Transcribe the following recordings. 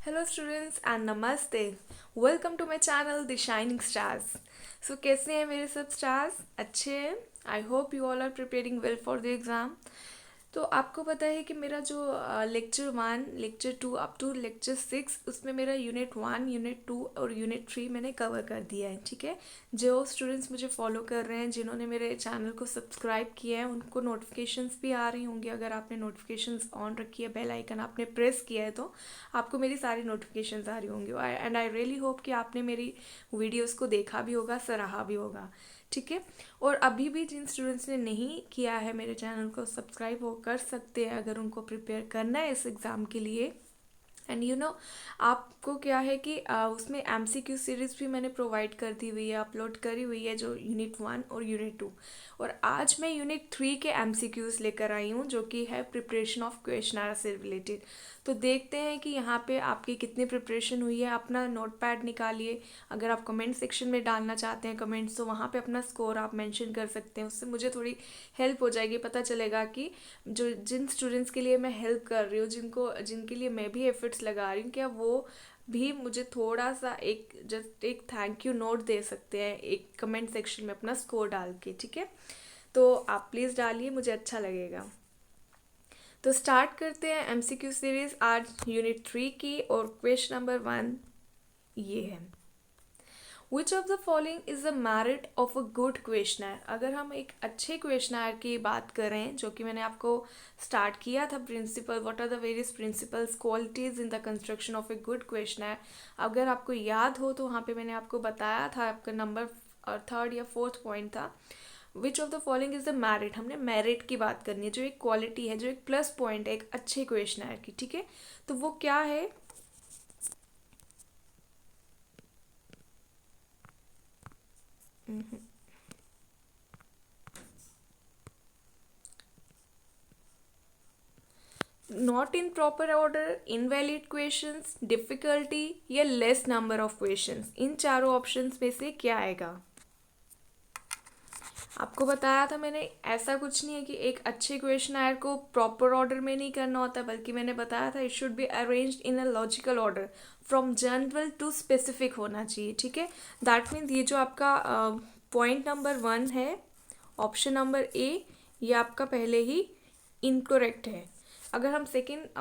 Hello students and namaste. Welcome to my channel The Shining Stars. So कैसे हैं मेरे सब स्टार्स? अच्छे हैं? I hope you all are preparing well for the exam. तो आपको पता है कि मेरा जो lecture 1, lecture 2 up to lecture 6 उसमें मेरा यूनिट 1, यूनिट 2 और यूनिट 3 मैंने कवर कर दिया है. ठीक है. जो स्टूडेंट्स मुझे फॉलो कर रहे हैं, जिन्होंने मेरे चैनल को सब्सक्राइब किया है, उनको नोटिफिकेशंस भी आ रही होंगी. अगर आपने नोटिफिकेशंस ऑन रखी है, बेल आइकन आपने प्रेस किया है, तो आपको मेरी सारी नोटिफिकेशंस आ रही होंगी. एंड आई रियली होप कि आपने मेरी वीडियोस को देखा भी होगा, सराहा भी होगा. ठीक है. और अभी भी जिन स्टूडेंट्स ने नहीं किया है मेरे चैनल को सब्सक्राइब, वो कर सकते हैं अगर उनको प्रिपेयर करना है इस एग्ज़ाम के लिए. एंड आपको क्या है कि उसमें MCQ सीरीज़ भी मैंने प्रोवाइड कर दी हुई है, अपलोड करी हुई है, जो यूनिट 1 और यूनिट 2. और आज मैं यूनिट 3 के MCQs लेकर आई हूँ, जो कि है प्रिपरेशन ऑफ क्वेश्चनर से रिलेटेड. तो देखते हैं कि यहाँ पे आपकी कितनी प्रिपरेशन हुई है. अपना नोट पैड निकालिए. अगर आप कमेंट सेक्शन में डालना चाहते हैं कमेंट्स, तो वहाँ पे अपना स्कोर आप मेंशन कर सकते हैं. उससे मुझे थोड़ी हेल्प हो जाएगी. पता चलेगा कि जो जिन स्टूडेंट्स के लिए मैं हेल्प कर रही हूँ, जिनके लिए मैं भी एफर्ट्स लगा रही हूँ, क्या वो भी मुझे थोड़ा सा जस्ट एक थैंक यू नोट दे सकते हैं एक कमेंट सेक्शन में अपना स्कोर डाल के. ठीक है. तो आप प्लीज़ डालिए, मुझे अच्छा लगेगा. तो स्टार्ट करते हैं MCQ सीरीज़ आज यूनिट 3 की. और क्वेश्चन नंबर 1 ये है. Which of the following is the merit of a good questioner. अगर हम एक अच्छे क्वेश्चनर की बात करें, जो कि मैंने आपको स्टार्ट किया था, principle, what are the various principles qualities in the construction of a good questioner. अगर आपको याद हो तो वहाँ पे मैंने आपको बताया था, आपका नंबर 3rd या 4th पॉइंट था. विच of the following is the merit. हमने मेरिट की बात करनी है, जो एक क्वालिटी है, जो एक प्लस पॉइंट है एक अच्छे क्वेश्चनर की. ठीक है. तो वो क्या है? Not in proper order, invalid questions, difficulty या लेस नंबर ऑफ क्वेश्चंस. इन चारों ऑप्शंस में से क्या आएगा? आपको बताया था मैंने, ऐसा कुछ नहीं है कि एक अच्छे क्वेश्चनर को प्रॉपर ऑर्डर में नहीं करना होता, बल्कि मैंने बताया था it should be arranged in a logical order, from general to specific होना चाहिए. ठीक है. दैट मीन्स ये जो आपका पॉइंट नंबर 1 है, ऑप्शन नंबर ए, ये आपका पहले ही इनकरेक्ट है. अगर हम सेकेंड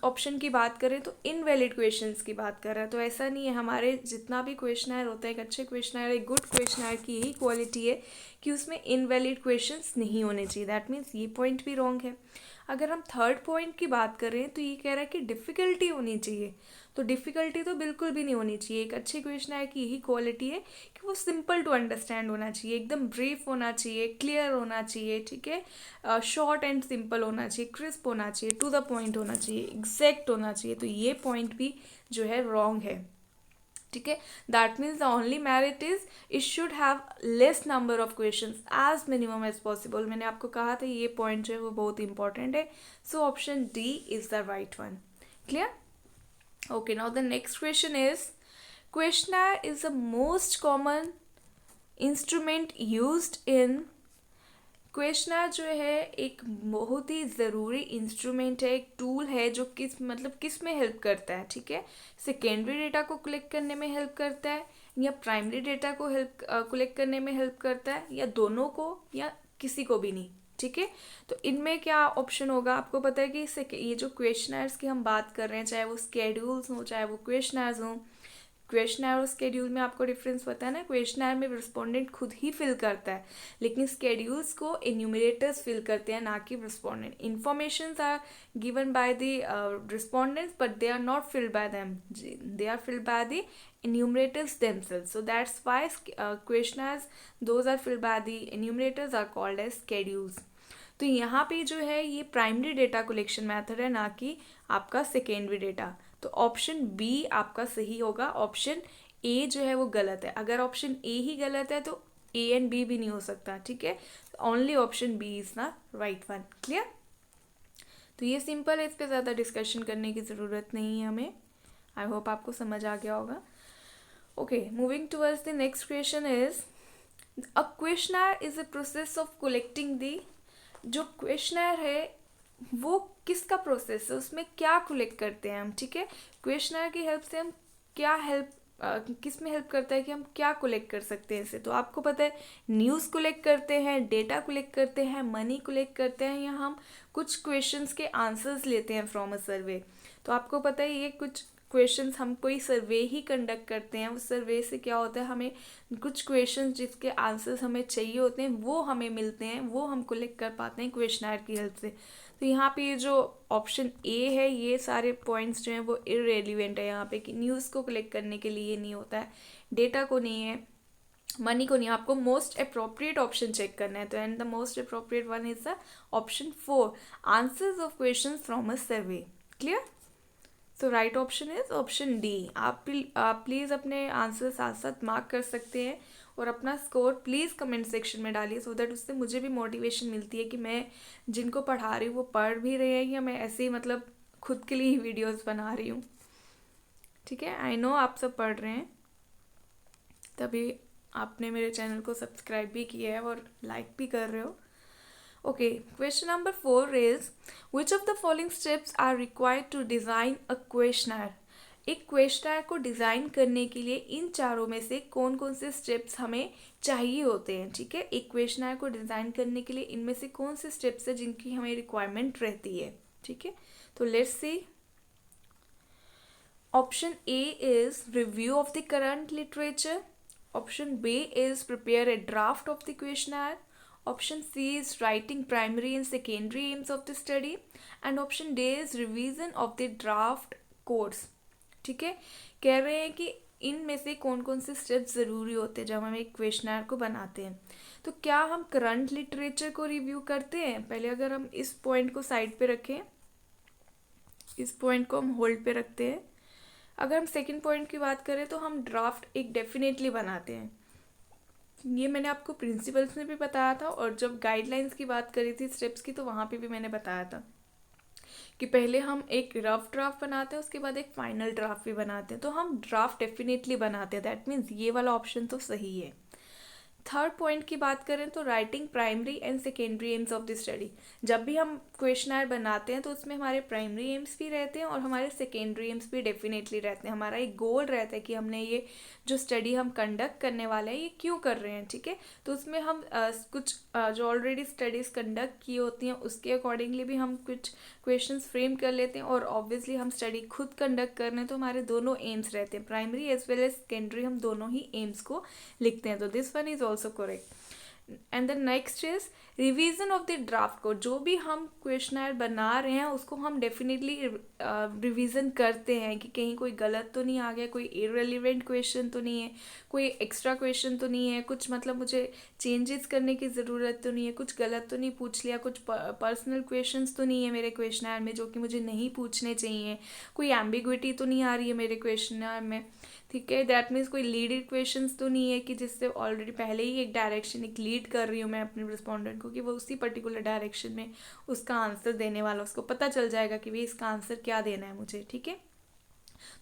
ऑप्शन की बात करें तो इनवैलिड क्वेश्चंस की बात कर रहे हैं. तो ऐसा नहीं है. हमारे जितना भी क्वेश्चनर होता है, एक अच्छे क्वेश्चनर, एक गुड क्वेश्चनर की यही क्वालिटी है कि उसमें इनवैलिड क्वेश्चंस नहीं होने चाहिए. दैट मीन्स ये पॉइंट भी रॉन्ग है. अगर हम थर्ड पॉइंट की बात करें तो ये कह रहा है कि डिफ़िकल्टी होनी चाहिए. तो डिफ़िकल्टी तो बिल्कुल भी नहीं होनी चाहिए. एक अच्छे क्वेश्चनर की यही क्वालिटी है कि वो सिंपल टू अंडरस्टैंड होना चाहिए, एकदम ब्रीफ होना चाहिए, क्लियर होना चाहिए. ठीक है. शॉर्ट एंड सिंपल होना चाहिए, क्रिस्प होना चाहिए, टू द पॉइंट होना चाहिए, एग्जैक्ट होना चाहिए. तो ये पॉइंट भी जो है रॉन्ग है. ठीक है. That means the only merit is it should have less number of question as minimum as possible. मैंने आपको कहा था ये पॉइंट जो है वो बहुत इंपॉर्टेंट है. So option D is the right one. Clear? Okay. Now the next question is, questionnaire is the most common instrument used in. Questioner जो है एक बहुत ही ज़रूरी इंस्ट्रूमेंट है, एक टूल है, जो किस में हेल्प करता है. ठीक है. सेकेंडरी डेटा को कलेक्ट करने में हेल्प करता है, या प्राइमरी डेटा को कलेक्ट करने में हेल्प करता है, या दोनों को, या किसी को भी नहीं. ठीक है. तो इनमें क्या ऑप्शन होगा? आपको पता है कि ये जो क्वेश्चनर्स की हम बात कर रहे हैं, चाहे वो स्केड्यूल्स हों, चाहे वो क्वेश्चनर्स हों, क्वेश्चनर और स्केड्यूल में आपको डिफरेंस पता है ना. क्वेश्चनर में रिस्पोंडेंट खुद ही फिल करता है, लेकिन स्केड्यूल्स को एन्यूमरेटर्स फिल करते हैं, ना कि respondent. Informations are given by the respondents, but they are not filled by them, they are filled by the enumerators themselves. So that's why questionnaires, those are filled by the enumerators, are called as schedules. तो यहाँ पे जो है ये primary data collection method है, ना कि आपका सेकेंडरी डेटा. तो ऑप्शन बी आपका सही होगा. ऑप्शन ए जो है वो गलत है. अगर ऑप्शन ए ही गलत है तो ए एंड बी भी नहीं हो सकता. ठीक है. Only option B is the right one. Clear? तो ये सिंपल है, इस पर ज़्यादा डिस्कशन करने की ज़रूरत नहीं है हमें. आई होप आपको समझ आ गया होगा. Okay, moving towards the next question is, a questioner is a process of collecting the. जो क्वेश्चनर है वो किसका प्रोसेस है, उसमें क्या कलेक्ट करते हैं हम, ठीक है। क्वेश्चनर की हेल्प से हम क्या हेल्प किस में हेल्प करता है कि हम क्या कलेक्ट कर सकते हैं इससे। तो आपको पता है न्यूज़ कलेक्ट करते हैं, डेटा कलेक्ट करते हैं, मनी कलेक्ट करते हैं, या हम कुछ क्वेश्चंस के आंसर्स लेते हैं फ्रॉम अ सर्वे। तो आपको पता है ये कुछ क्वेश्चंस हम कोई सर्वे ही कंडक्ट करते हैं, उस सर्वे से क्या होता है हमें कुछ क्वेश्चंस जिसके आंसर्स हमें चाहिए होते हैं वो हमें मिलते हैं, वो हम कलेक्ट कर पाते हैं क्वेश्चनर की हेल्प से। तो यहाँ पे ये जो ऑप्शन ए है ये सारे पॉइंट्स जो हैं वो इररेलीवेंट है यहाँ पे, कि न्यूज़ को कलेक्ट करने के लिए ये नहीं होता है, डेटा को नहीं है, मनी को नहीं। आपको मोस्ट अप्रोप्रिएट ऑप्शन चेक करना है, तो and the most appropriate one is the option 4, answers of question from a survey. Clear. So right option is option D. आप प्लीज़ अपने आंसर साथ साथ मार्क कर सकते हैं और अपना स्कोर प्लीज़ कमेंट सेक्शन में डालिए, सो दैट उससे मुझे भी मोटिवेशन मिलती है कि मैं जिनको पढ़ा रही हूँ वो पढ़ भी रहे हैं या मैं ऐसे ही मतलब खुद के लिए ही वीडियोस बना रही हूँ। ठीक है, आई नो आप सब पढ़ रहे हैं, तभी आपने मेरे चैनल को सब्सक्राइब भी किया है और लाइक भी कर रहे हो। Okay, question number 4 is which of the following steps are required to design a questionnaire? एक क्वेश्चनर को डिज़ाइन करने के लिए इन चारों में से कौन कौन से स्टेप्स हमें चाहिए होते हैं, ठीक है। एक क्वेश्चनर को डिज़ाइन करने के लिए इनमें से कौन से स्टेप्स है जिनकी हमें रिक्वायरमेंट रहती है, ठीक है। तो let's see. Option A is review of the current literature, option B is prepare a draft of the questionnaire, option C is writing primary and secondary aims of the study, and option D is revision of the draft course. ठीक है, कह रहे हैं कि इनमें से कौन कौन से स्टेप्स ज़रूरी होते हैं जब हम एक क्वेश्चनर को बनाते हैं। तो क्या हम करंट लिटरेचर को रिव्यू करते हैं? पहले अगर हम इस पॉइंट को साइड पे रखें, इस पॉइंट को हम होल्ड पे रखते हैं। अगर हम सेकंड पॉइंट की बात करें तो हम ड्राफ्ट एक डेफिनेटली बनाते हैं। ये मैंने आपको प्रिंसिपल्स में भी बताया था, और जब गाइडलाइंस की बात करी थी स्टेप्स की तो वहाँ पे भी मैंने बताया था कि पहले हम एक रफ ड्राफ्ट बनाते हैं, उसके बाद एक फाइनल ड्राफ्ट भी बनाते हैं। तो हम ड्राफ्ट डेफिनेटली बनाते हैं, दैट मीन्स ये वाला ऑप्शन तो सही है। थर्ड पॉइंट की बात करें तो writing primary and secondary aims of the study. जब भी हम क्वेश्चनर बनाते हैं तो उसमें हमारे प्राइमरी एम्स भी रहते हैं और हमारे सेकेंडरी एम्स भी डेफिनेटली रहते हैं। हमारा एक गोल रहता है कि हमने ये जो स्टडी हम कंडक्ट करने वाले हैं ये क्यों कर रहे हैं, ठीक है। तो उसमें हम कुछ जो ऑलरेडी स्टडीज़ कंडक्ट की होती हैं उसके अकॉर्डिंगली भी हम कुछ क्वेश्चंस फ्रेम कर लेते हैं, और ऑब्वियसली हम स्टडी खुद कंडक्ट कर रहे हैं तो हमारे दोनों एम्स रहते हैं, primary as well as secondary, हम दोनों ही एम्स को लिखते हैं। तो this one is also correct. And the next is revision of the draft को। जो भी हम क्वेश्चनर बना रहे हैं उसको हम डेफिनेटली रिवीजन करते हैं कि कहीं कोई गलत तो नहीं आ गया, कोई इररिलेवेंट क्वेश्चन तो नहीं है, कोई एक्स्ट्रा क्वेश्चन तो नहीं है, कुछ मतलब मुझे चेंजेस करने की ज़रूरत तो नहीं है, कुछ गलत तो नहीं पूछ लिया, कुछ पर्सनल क्वेश्चंस तो नहीं है मेरे क्वेश्चनर में जो कि मुझे नहीं पूछने चाहिए, कोई एम्बिग्विटी तो नहीं आ रही है मेरे क्वेश्चनर में, ठीक है। दैट मीन्स कोई लीडेड क्वेश्चंस तो नहीं है कि जिससे ऑलरेडी पहले ही एक डायरेक्शन एक लीड कर रही हूँ मैं अपने रिस्पॉन्डेंट को कि वो उसी पर्टिकुलर डायरेक्शन में उसका आंसर देने वाला, उसको पता चल जाएगा कि भाई इसका आंसर क्या देना है मुझे, ठीक है।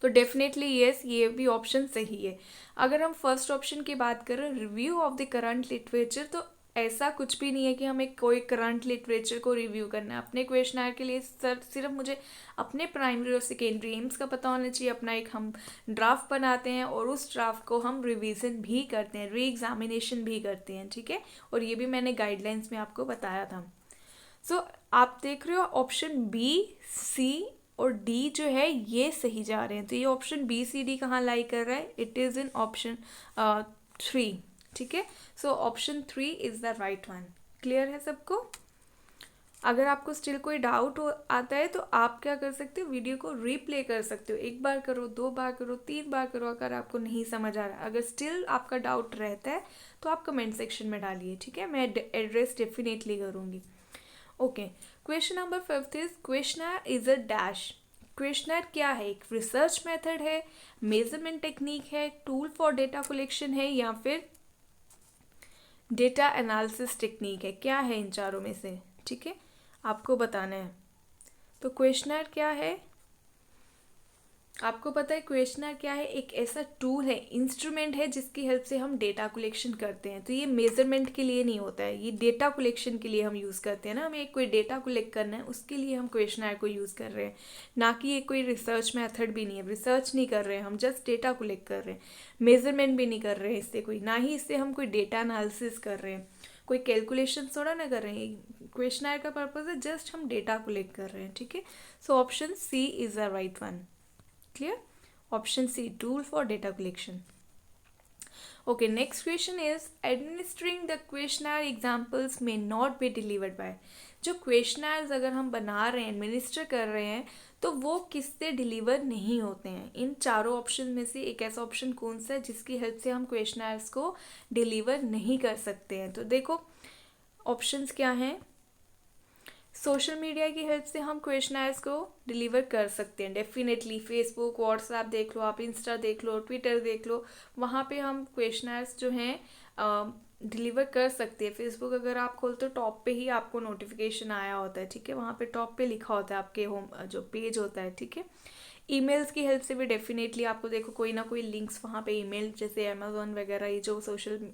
तो डेफिनेटली येस, ये भी ऑप्शन सही है। अगर हम फर्स्ट ऑप्शन की बात करें review of the current literature, तो ऐसा कुछ भी नहीं है कि हमें कोई करंट लिटरेचर को रिव्यू करना है अपने क्वेश्चनर के लिए। सिर्फ मुझे अपने प्राइमरी और सेकेंडरी एम्स का पता होना चाहिए। अपना एक हम ड्राफ्ट बनाते हैं और उस ड्राफ्ट को हम रिवीजन भी करते हैं, री एग्जामिनेशन भी करते हैं, ठीक है। और ये भी मैंने गाइडलाइंस में आपको बताया था। सो आप देख रहे हो ऑप्शन बी, सी और डी जो है ये सही जा रहे हैं। तो ये ऑप्शन बी सी डी कहाँ लाई कर रहा है? इट इज़ इन ऑप्शन 3, ठीक है। So option 3 is the right one. Clear है सबको? अगर आपको स्टिल कोई डाउट आता है तो आप क्या कर सकते हो, वीडियो को रीप्ले कर सकते हो। 1 बार करो, 2 बार करो, 3 बार करो। अगर आपको नहीं समझ आ रहा, अगर स्टिल आपका डाउट रहता है तो आप कमेंट सेक्शन में डालिए, ठीक है। मैं एड्रेस डेफिनेटली करूँगी। Okay, question number 5 is questionnaire is a dash. Questionnaire क्या है? एक रिसर्च मेथड है, मेजरमेंट टेक्निक है, टूल फॉर डेटा कलेक्शन है, या फिर डेटा एनालिसिस टेक्निक है? क्या है इन चारों में से, ठीक है, आपको बताना है। तो क्वेश्चनर क्या है? आपको पता है क्वेश्चनर क्या है? एक ऐसा टूल है, इंस्ट्रूमेंट है जिसकी हेल्प से हम डेटा कलेक्शन करते हैं। तो ये मेजरमेंट के लिए नहीं होता है, ये डेटा कलेक्शन के लिए हम यूज़ करते हैं ना। हमें कोई डेटा कलेक्ट करना है, उसके लिए हम क्वेश्चनर को यूज़ कर रहे हैं, ना कि ये कोई रिसर्च मेथड भी नहीं है। रिसर्च नहीं कर रहे हैं हम, जस्ट डेटा कलेक्ट कर रहे हैं। मेजरमेंट भी नहीं कर रहे हैं इससे कोई, ना ही इससे हम कोई डेटा एनालिसिस कर रहे हैं, कोई कैलकुलेशन थोड़ा ना कर रहे हैं। क्वेश्चनर का पर्पज़ है जस्ट हम डेटा कलेक्ट कर रहे हैं, ठीक है। So option C is the right one. Clear? Option C, tool for data collection. Okay, next question is administering the questionnaire examples may not be delivered by. जो questioners अगर हम बना रहे हैं, एडमिनिस्टर कर रहे हैं, तो वो किससे डिलीवर नहीं होते हैं? इन चारों ऑप्शन में से एक ऐसा ऑप्शन कौन सा है जिसकी हेल्प से हम क्वेश्चनर्स को डिलीवर नहीं कर सकते हैं? तो देखो ऑप्शंस क्या हैं। सोशल मीडिया की हेल्प से हम क्वेश्चनर्स को डिलीवर कर सकते हैं डेफिनेटली। फेसबुक, व्हाट्सएप देख लो आप, इंस्टा देख लो, ट्विटर देख लो, वहाँ पे हम क्वेश्चनर्स जो हैं डिलीवर कर सकते हैं। फेसबुक अगर आप खोलते हो टॉप पे ही आपको नोटिफिकेशन आया होता है, ठीक है, वहाँ पे टॉप पे लिखा होता है आपके होम जो पेज होता है, ठीक है। ईमेल्स की हेल्प से भी डेफिनेटली आपको देखो कोई ना कोई लिंक्स वहाँ पे ईमेल, जैसे अमेज़ॉन वगैरह, ये जो सोशल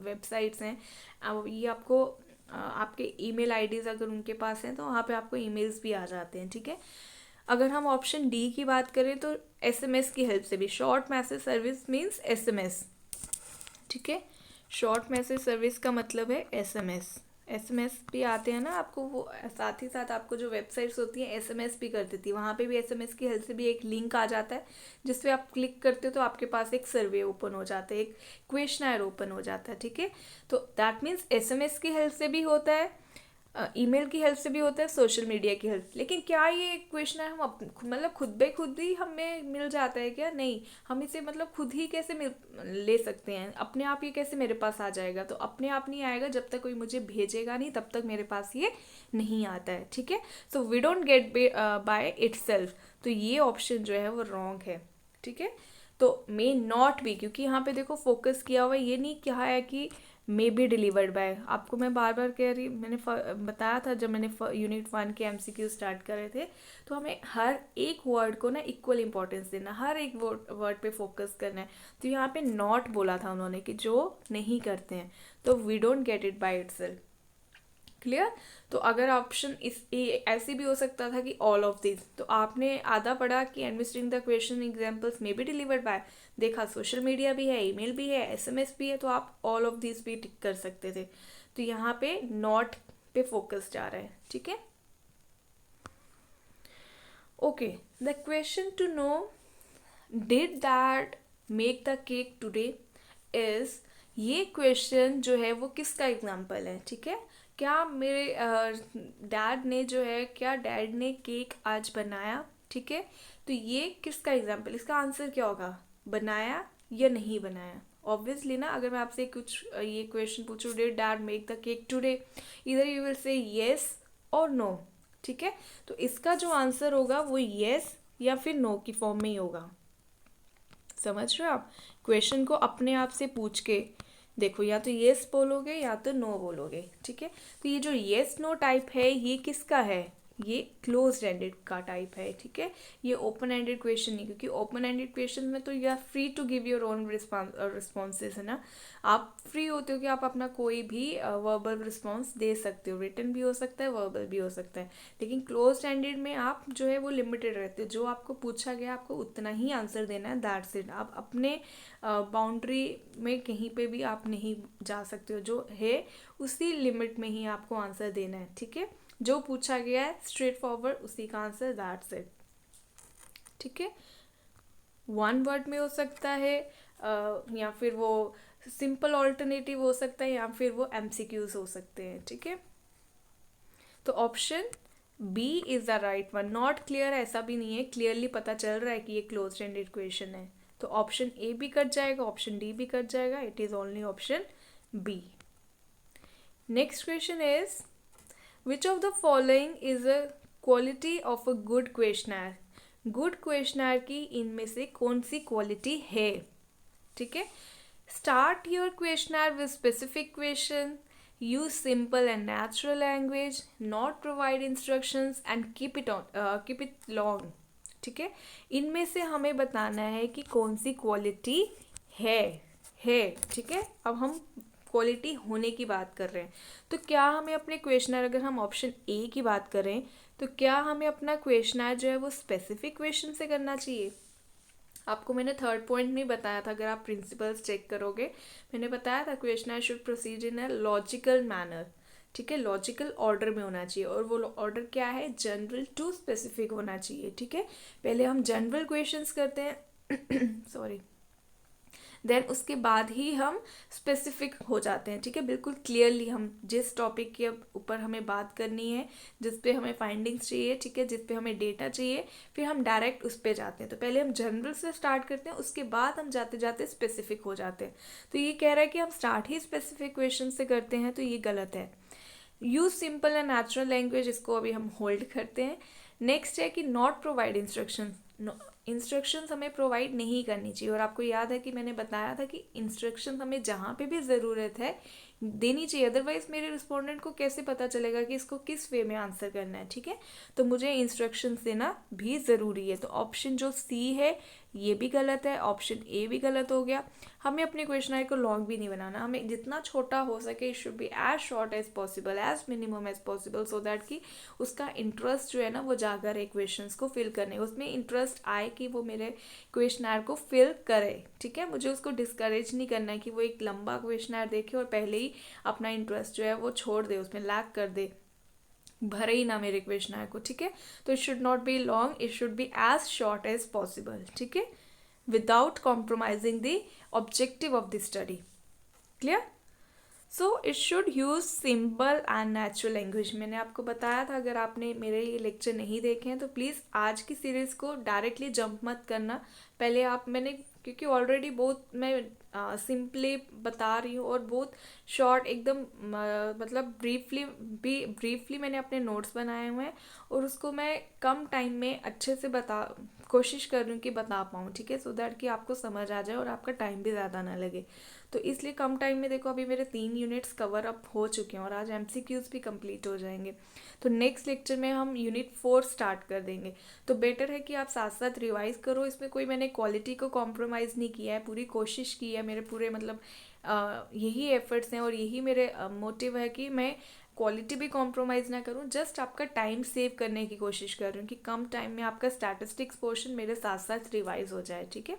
वेबसाइट्स हैं, ये आपको आपके ईमेल आईडीज़ अगर उनके पास हैं तो वहाँ पे आपको ईमेल्स भी आ जाते हैं, ठीक है। अगर हम ऑप्शन डी की बात करें तो एसएमएस की हेल्प से भी, short message service means SMS, ठीक है। शॉर्ट मैसेज सर्विस का मतलब है एसएमएस। एसएमएस भी आते हैं ना आपको, वो साथ ही साथ आपको जो वेबसाइट्स होती हैं एसएमएस भी कर देती है, वहाँ पे भी एसएमएस की हेल्प से भी एक लिंक आ जाता है जिस पे आप क्लिक करते हो तो आपके पास एक सर्वे ओपन हो जाता है, एक क्वेश्चनर ओपन हो जाता है, ठीक है। तो दैट मीन्स एसएमएस की हेल्प से भी होता है, ईमेल की हेल्प से भी होता है, सोशल मीडिया की हेल्प। लेकिन क्या ये क्वेश्चन है हम मतलब खुद बे खुद ही हमें मिल जाता है क्या? नहीं, हम इसे मतलब खुद ही कैसे ले सकते हैं? अपने आप ये कैसे मेरे पास आ जाएगा? तो अपने आप नहीं आएगा, जब तक कोई मुझे भेजेगा नहीं तब तक मेरे पास ये नहीं आता है, ठीक है। So we don't get by itself. तो ये ऑप्शन जो है वो रॉन्ग है, ठीक है। तो मे नॉट बी, क्योंकि यहाँ पे देखो फोकस किया हुआ, ये नहीं कहा है कि मे बी डिलीवर्ड बाय। आपको मैं बार बार कह रही, मैंने बताया था जब मैंने यूनिट 1 के एमसीक्यू स्टार्ट करे थे, तो हमें हर एक वर्ड को ना इक्वल इंपॉर्टेंस देना, हर एक वर्ड पे फोकस करना है। तो यहाँ पे नॉट बोला था उन्होंने कि जो नहीं करते हैं, तो we don't get it by itself. Clear? तो अगर ऑप्शन ऐसे भी हो सकता था कि ऑल ऑफ दिस, तो आपने आधा पढ़ा कि administering the question examples may be delivered by, देखा सोशल मीडिया भी है, ईमेल भी है, एसएमएस भी है, तो आप ऑल ऑफ दिस भी टिक कर सकते थे। तो यहाँ पे नॉट पे फोकस जा रहा है, ठीक है। Okay, the question to know did that make the cake today is, ये क्वेश्चन जो है वो किसका एग्जाम्पल है, ठीक है। क्या मेरे डैड ने जो है, क्या डैड ने केक आज बनाया, ठीक है। तो ये किसका एग्जाम्पल, इसका आंसर क्या होगा? बनाया या नहीं बनाया? ऑब्वियसली ना, अगर मैं आपसे कुछ ये क्वेश्चन पूछूं, did dad make the cake today, इधर यू विल से येस और नो, ठीक है। तो इसका जो आंसर होगा वो येस या फिर नो की फॉर्म में ही होगा। समझ रहे हो आप? क्वेश्चन को अपने आप से पूछ के देखो, या तो येस बोलोगे या तो नो बोलोगे, ठीक है। तो ये जो येस नो टाइप है ये किसका है? ये क्लोज एंडेड का टाइप है, ठीक है। ये ओपन एंडेड क्वेश्चन नहीं, क्योंकि ओपन एंडेड क्वेश्चन में तो you are free to give your own responses, है ना। आप फ्री होते हो कि आप अपना कोई भी वर्बल रिस्पॉन्स दे सकते हो, रिटन भी हो सकता है, वर्बल भी हो सकता है। लेकिन क्लोज एंडेड में आप जो है वो लिमिटेड रहते हो, जो आपको पूछा गया आपको उतना ही आंसर देना है, दैट्स इट। आप अपने बाउंड्री में कहीं पे भी आप नहीं जा सकते हो, जो है उसी लिमिट में ही आपको आंसर देना है, ठीक है। जो पूछा गया है स्ट्रेट फॉरवर्ड उसी का आंसर, दैट्स इट, ठीक है। वन वर्ड में हो सकता है, या फिर वो सिंपल ऑल्टरनेटिव हो सकता है, या फिर वो एमसीक्यूज हो सकते हैं, ठीक है। तो option B is the right one. Not clear ऐसा भी नहीं है, क्लियरली पता चल रहा है कि ये क्लोज एंडेड क्वेश्चन है। तो ऑप्शन ए भी कट जाएगा, ऑप्शन डी भी कट जाएगा, it is only option B. Next question is which of the following is a quality of a good questionnaire. Good questionnaire की इनमें से कौन सी क्वालिटी है, ठीक है। Start your questionnaire with specific question, use simple and natural language, not provide instructions and keep it long, ठीक है। इनमें से हमें बताना है कि कौन सी क्वालिटी है ठीक है। अब हम क्वालिटी होने की बात कर रहे हैं, तो क्या हमें अपने क्वेश्चनर, अगर हम ऑप्शन ए की बात करें, तो क्या हमें अपना क्वेश्चनर जो है वो स्पेसिफिक क्वेश्चन से करना चाहिए। आपको मैंने थर्ड पॉइंट में बताया था, अगर आप प्रिंसिपल्स चेक करोगे, मैंने बताया था questionnaire should proceed in a logical manner, ठीक है, लॉजिकल ऑर्डर में होना चाहिए। और वो ऑर्डर क्या है, जनरल टू स्पेसिफिक होना चाहिए, ठीक है। पहले हम जनरल क्वेश्चंस करते हैं सॉरी, देन उसके बाद ही हम स्पेसिफिक हो जाते हैं, ठीक है। बिल्कुल क्लियरली हम जिस टॉपिक के ऊपर हमें बात करनी है, जिस पे हमें फाइंडिंग्स चाहिए, ठीक है, जिस पे हमें डेटा चाहिए, फिर हम डायरेक्ट उस पे जाते हैं। तो पहले हम जनरल से स्टार्ट करते हैं, उसके बाद हम जाते जाते स्पेसिफिक हो जाते हैं। तो ये कह रहा है कि हम स्टार्ट ही स्पेसिफिक क्वेश्चन से करते हैं, तो ये गलत है। Use simple and natural language, इसको अभी हम होल्ड करते हैं। नेक्स्ट है कि नॉट प्रोवाइड इंस्ट्रक्शंस हमें प्रोवाइड नहीं करनी चाहिए। और आपको याद है कि मैंने बताया था कि इंस्ट्रक्शंस हमें जहाँ पे भी ज़रूरत है देनी चाहिए, अदरवाइज मेरे रिस्पोंडेंट को कैसे पता चलेगा कि इसको किस वे में आंसर करना है, ठीक है। तो मुझे इंस्ट्रक्शंस देना भी ज़रूरी है। तो ऑप्शन जो सी है ये भी गलत है, ऑप्शन ए भी गलत हो गया। हमें अपने क्वेश्चनर को लॉन्ग भी नहीं बनाना, हमें जितना छोटा हो सके it should be as short as possible, as minimum as possible, so that कि उसका इंटरेस्ट जो है ना वो जागा रहे क्वेश्चंस को फिल करने, उसमें इंटरेस्ट आए कि वो मेरे क्वेश्चनर को फिल करे, ठीक है। मुझे उसको डिस्करेज नहीं करना है कि वो एक लंबा क्वेश्चनर देखे और पहले ही अपना इंटरेस्ट जो है वो छोड़ दे, उसमें लैग कर दे, भरे ही ना मेरे क्वेश्चनर को, ठीक है। तो it should not be long, it should be as short as possible, ठीक है, without compromising the objective of the study. Clear. So it should use simple and natural language. मैंने आपको बताया था, अगर आपने मेरे ये लेक्चर नहीं देखे हैं तो प्लीज़ आज की सीरीज़ को डायरेक्टली जंप मत करना। पहले आप, मैंने क्योंकि ऑलरेडी बहुत मैं सिंपली बता रही हूँ और बहुत शॉर्ट एकदम मतलब ब्रीफली मैंने अपने नोट्स बनाए हुए हैं और उसको मैं कम टाइम में अच्छे से कोशिश कर रही हूँ कि बता पाऊँ, ठीक है, सो दैट कि आपको समझ आ जाए और आपका टाइम भी ज़्यादा ना लगे। तो इसलिए कम टाइम में, देखो अभी मेरे 3 यूनिट्स कवर अप हो चुके हैं और आज एमसीक्यूज भी कंप्लीट हो जाएंगे। तो नेक्स्ट लेक्चर में हम यूनिट 4 स्टार्ट कर देंगे। तो बेटर है कि आप साथ साथ रिवाइज करो। इसमें कोई मैंने क्वालिटी को कॉम्प्रोमाइज़ नहीं किया है, पूरी कोशिश की है, मेरे पूरे मतलब यही एफर्ट्स हैं और यही मेरे मोटिव है कि मैं क्वालिटी भी कॉम्प्रोमाइज़ ना करूं, जस्ट आपका टाइम सेव करने की कोशिश कर रही हूँ कि कम टाइम में आपका स्टैटिस्टिक्स पोर्शन मेरे साथ साथ रिवाइज हो जाए, ठीक है।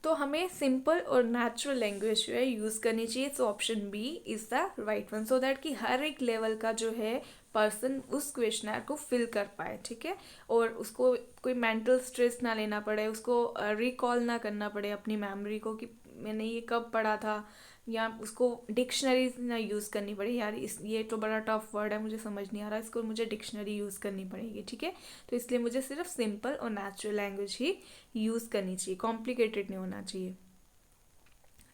तो हमें सिंपल और नेचुरल लैंग्वेज जो है यूज़ करनी चाहिए। So option B is the right one, so that कि हर एक लेवल का जो है पर्सन उस क्वेश्चनर को फिल कर पाए, ठीक है, और उसको कोई मेंटल स्ट्रेस ना लेना पड़े, उसको रिकॉल ना करना पड़े अपनी मेमोरी को कि मैंने ये कब पढ़ा था, या उसको डिक्शनरी ना यूज़ करनी पड़े, यार ये तो बड़ा टफ वर्ड है मुझे समझ नहीं आ रहा, इसको मुझे डिक्शनरी यूज़ करनी पड़ेगी, ठीक है। तो इसलिए मुझे सिर्फ सिंपल और नेचुरल लैंग्वेज ही यूज़ करनी चाहिए, कॉम्प्लिकेटेड नहीं होना चाहिए,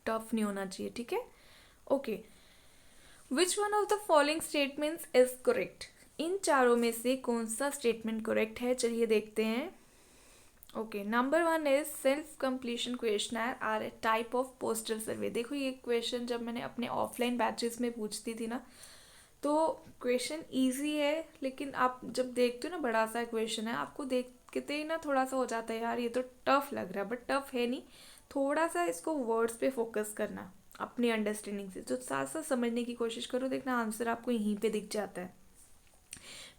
टफ नहीं होना चाहिए, ठीक है। Okay, which one of the following statements is correct. इन चारों में से कौन सा स्टेटमेंट करेक्ट है, चलिए देखते हैं। Okay, number 1 is self completion questionnaire are a type of postal survey. देखो ये क्वेश्चन जब मैंने अपने ऑफलाइन बैचेस में पूछती थी ना, तो क्वेश्चन इजी है, लेकिन आप जब देखते हो ना बड़ा सा क्वेश्चन है, आपको देखते ही ना थोड़ा सा हो जाता है यार ये तो टफ लग रहा है, बट टफ है नहीं। थोड़ा सा इसको वर्ड्स पे फोकस करना अपनी अंडरस्टैंडिंग से, तो साथ साथ समझने की कोशिश करो, देखना आंसर आपको यहीं पे दिख जाता है।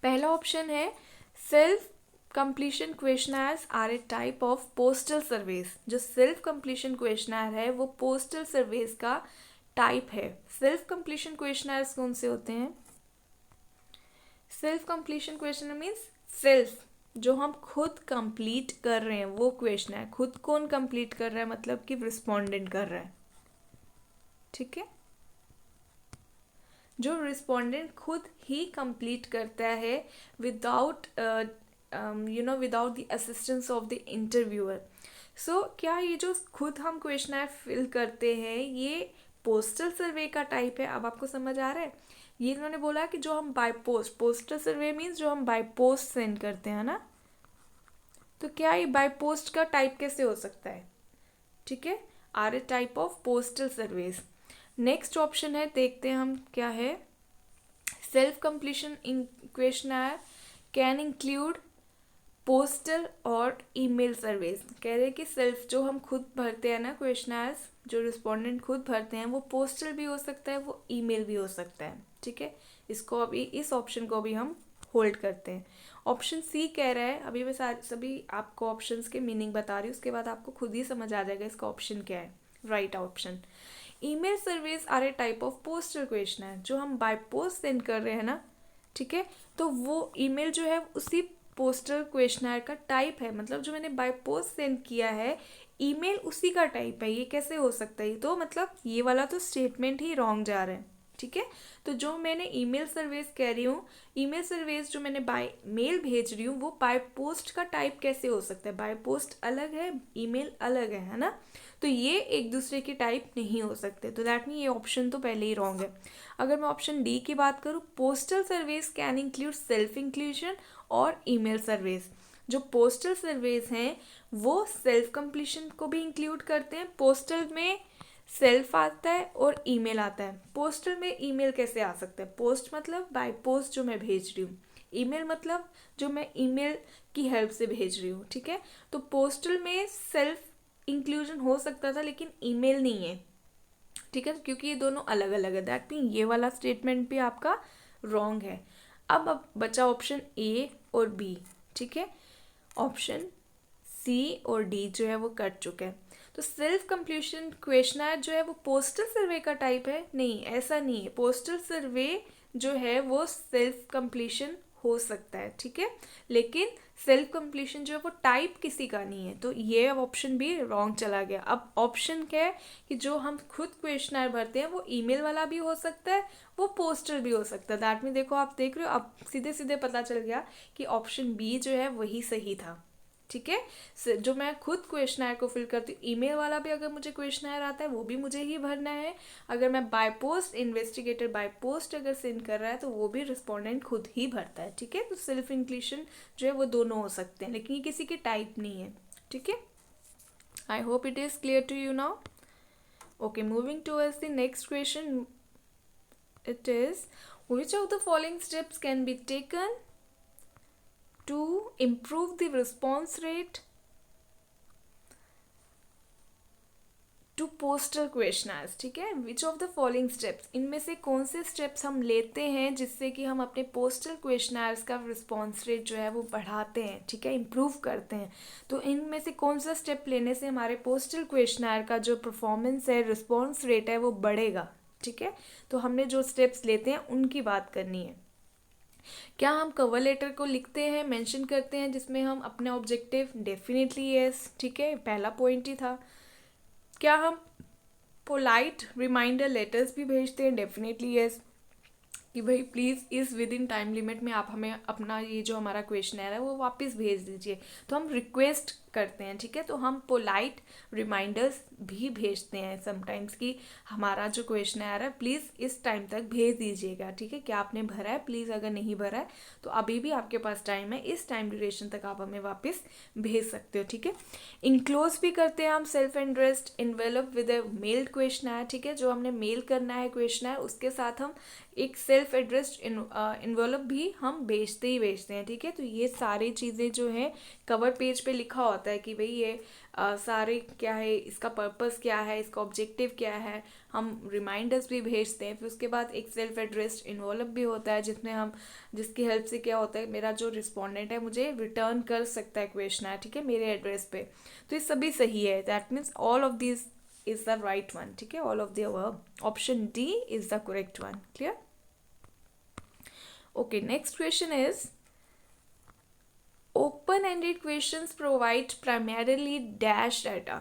पहला ऑप्शन है self completion questionnaires are a type of postal surveys. जो सेल्फ कंप्लीशन क्वेश्चनर है वो पोस्टल सर्वेज का टाइप है। सेल्फ कंप्लीशन क्वेश्चनर्स कौन से होते हैं? Self completion questionnaire means self, जो हम खुद कंप्लीट कर रहे हैं वो क्वेश्चन है। खुद कौन कंप्लीट कर रहा है, मतलब कि रिस्पोंडेंट कर रहा है, ठीक है। जो रिस्पोंडेंट खुद ही कंप्लीट करता है without without the assistance of the interviewer. So क्या ये जो खुद हम क्वेश्चनर फिल करते हैं ये पोस्टल सर्वे का टाइप है? अब आपको समझ आ रहा है। ये इन्होंने बोला कि जो हम by post, postal survey means जो हम बाय पोस्ट सेंड करते हैं ना, तो क्या ये बाय पोस्ट का टाइप कैसे हो सकता है? ठीक है, are a type of postal surveys. Next option है, देखते हैं हम क्या है। Self completion in questionnaire can include postal और ईमेल सर्विस। कह रहे हैं कि सेल्फ जो हम खुद भरते हैं ना क्वेश्चनर्स, जो रिस्पोंडेंट खुद भरते हैं, वो पोस्टल भी हो सकता है, वो ईमेल भी हो सकता है। ठीक है, इसको अभी इस ऑप्शन को भी हम होल्ड करते हैं। ऑप्शन सी कह रहा है, अभी मैं सभी आपको ऑप्शंस के मीनिंग बता रही हूँ, उसके बाद आपको खुद ही समझ आ जाएगा इसका ऑप्शन क्या है। Right option, email service are a type of postal questionnaire. जो हम बाय पोस्ट सेंड कर रहे हैं ना, ठीक है, तो वो ईमेल जो है उसी पोस्टल क्वेश्चनर का टाइप है। मतलब जो मैंने बाय पोस्ट सेंड किया है, ईमेल उसी का टाइप है। ये कैसे हो सकता है? तो मतलब ये वाला तो स्टेटमेंट ही रॉन्ग जा रहा है। ठीक है, तो जो मैंने ईमेल सर्विस कह रही हूँ, ईमेल सर्विस जो मैंने बाय मेल भेज रही हूँ, वो बाय पोस्ट का टाइप कैसे हो सकता है? बाय पोस्ट अलग है, ईमेल अलग है ना, तो ये एक दूसरे की टाइप नहीं हो सकते। तो दैट मीन ये ऑप्शन तो पहले ही रॉन्ग है। अगर मैं ऑप्शन डी की बात करूँ, postal service can include self inclusion और ईमेल सर्विस। जो पोस्टल सर्विस हैं वो सेल्फ कंप्लीशन को भी इंक्लूड करते हैं। पोस्टल में सेल्फ आता है और ईमेल आता है। पोस्टल में ईमेल कैसे आ सकता है? पोस्ट मतलब बाय पोस्ट जो मैं भेज रही हूँ, ईमेल मतलब जो मैं ईमेल की हेल्प से भेज रही हूँ। ठीक है, तो पोस्टल में सेल्फ इंक्लूजन हो सकता था लेकिन ईमेल नहीं है। ठीक है, क्योंकि ये दोनों अलग अलग है। दैट मीन ये वाला स्टेटमेंट भी आपका रॉन्ग है। अब बचा ऑप्शन ए और बी। ठीक है, ऑप्शन सी और डी जो है वो कट चुके हैं। तो सेल्फ कंप्लीशन क्वेश्चनर जो है वो पोस्टल सर्वे का टाइप है? नहीं, ऐसा नहीं है। पोस्टल सर्वे जो है वो सेल्फ कंप्लीशन हो सकता है, ठीक है, लेकिन सेल्फ कंप्लीशन जो है वो टाइप किसी का नहीं है। तो ये ऑप्शन भी रॉन्ग चला गया। अब ऑप्शन क्या है कि जो हम खुद क्वेश्चनर भरते हैं वो ईमेल वाला भी हो सकता है, वो पोस्टल भी हो सकता है। दैट में देखो, आप देख रहे हो, अब सीधे सीधे पता चल गया कि ऑप्शन बी जो है वही सही था। ठीक है, जो मैं खुद क्वेश्चनर को फिल करती हूँ, ईमेल वाला भी अगर मुझे क्वेश्चनर आता है वो भी मुझे ही भरना है। अगर मैं by post, investigator by post अगर सेंड कर रहा है तो वो भी रिस्पोंडेंट खुद ही भरता है। ठीक है, तो सेल्फ इंक्लूजन जो है वो दोनों हो सकते हैं, लेकिन ये किसी की टाइप नहीं है। ठीक है, I hope it is clear to you now. Okay, moving towards the next question, it is, which of the following steps can be taken to improve the response rate to postal questionnaires? ठीक है, which of the following steps, इनमें से कौन से steps हम लेते हैं जिससे कि हम अपने पोस्टल क्वेश्चनर्स का रिस्पॉन्स रेट जो है वो बढ़ाते हैं, ठीक है, इम्प्रूव करते हैं। तो इनमें से कौन सा स्टेप लेने से हमारे पोस्टल क्वेश्चनर का जो परफॉर्मेंस है, रिस्पॉन्स रेट है, वो बढ़ेगा? ठीक है, तो हमने जो स्टेप्स लेते हैं उनकी बात करनी है। क्या हम कवर लेटर को लिखते हैं, मेंशन करते हैं जिसमें हम अपने ऑब्जेक्टिव? Definitely yes. ठीक है, पहला पॉइंट ही था। क्या हम पोलाइट रिमाइंडर लेटर्स भी भेजते हैं? डेफिनेटली यस, कि भाई प्लीज़ इस विद इन टाइम लिमिट में आप हमें अपना ये जो हमारा क्वेश्चनर है वो वापस भेज दीजिए। तो हम रिक्वेस्ट करते हैं, ठीक है, तो हम पोलाइट रिमाइंडर्स भी भेजते हैं समटाइम्स कि हमारा जो क्वेश्चनर है प्लीज़ इस टाइम तक भेज दीजिएगा। ठीक है, क्या आपने भरा है, प्लीज़ अगर नहीं भरा है तो अभी भी आपके पास टाइम है, इस टाइम ड्यूरेशन तक आप हमें वापस भेज सकते हो। ठीक है, इनक्लोज भी करते हैं हम self addressed envelope with a mailed questionnaire. ठीक है, जो हमने मेल करना है क्वेश्चनर, उसके साथ हम एक सेल्फ एड्रेस्ड इन्वॉल्व भी हम भेजते ही भेजते हैं। ठीक है, तो ये सारी चीज़ें जो हैं कवर पेज पे लिखा होता है कि भाई ये सारे क्या है, इसका पर्पस क्या है, इसका ऑब्जेक्टिव क्या है। हम रिमाइंडर्स भी भेजते हैं, फिर उसके बाद एक सेल्फ एड्रेस्ड इन्वॉल्व भी होता है जिसमें हम, जिसकी हेल्प से क्या होता है, मेरा जो रिस्पोंडेंट है मुझे रिटर्न कर सकता है क्वेश्चनर, ठीक है, मेरे एड्रेस पे। तो ये सभी सही है। That means all of this is the right one. ठीक है, all of the above. Option D is the correct one. Clear? Okay, next question is, open-ended questions provide primarily dash data.